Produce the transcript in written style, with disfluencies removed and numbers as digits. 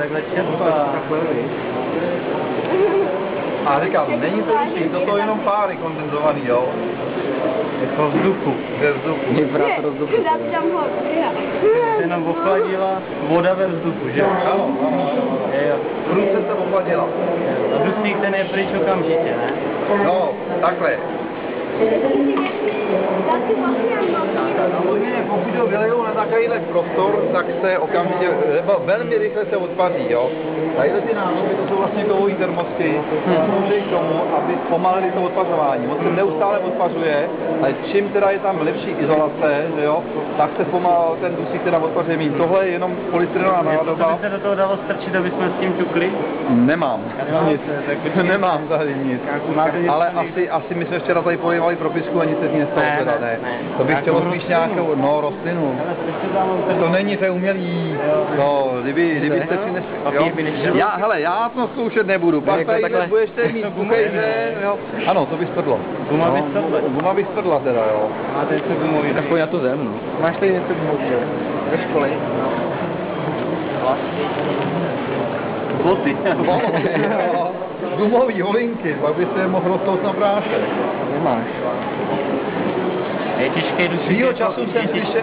takhle čerpá. A říkám, není to ničí, toto je jenom páry kondenzovaný, jo? Jako vzduchu. Ze vzduchu. Vybrat rozduchu. Jenom ochladila voda ve vzduchu, že? Ano. Prudce se ochladila. A dusík ten je pryč okamžitě, ne? No, takhle. Samozřejmě, pokud ho vylejou na takovýhle prostor, tak se okamžitě, velmi rychle se odpaří, jo. Tadyhle ty nádoby, to jsou vlastně kovové termosky, slouží k tomu, aby zpomalili to odpařování. On se neustále odpařuje, ale čím teda je tam lepší izolace, že jo, tak se pomal ten dusík teda odpařuje méně. Tohle je jenom polystyrenová nádoba. Co by se do toho dalo strčit, aby jsme s tím ťukli? Nemám. Nic. Nemám tady nic. Ale asi my jsme včera tady polivali propisku a nic se z ní nestalo teda, ne. To bych chtělo spíš nějakou, rostlinu. To není to umělý. No, kdybyste si hele, já to zkoušet nebudu. Pak tady budeš mít bukejře, jo. Ano, to by spadlo. Guma by spadla teda, jo. Máte něco gumový? Tak pojď na to zem. Máš tady něco gumový? Ve škole? Boty. Gumový holinky, pak byste je mohl rostnout na bráše. Nemáš. Je těžký dusík. Svýho času jsem slyšel...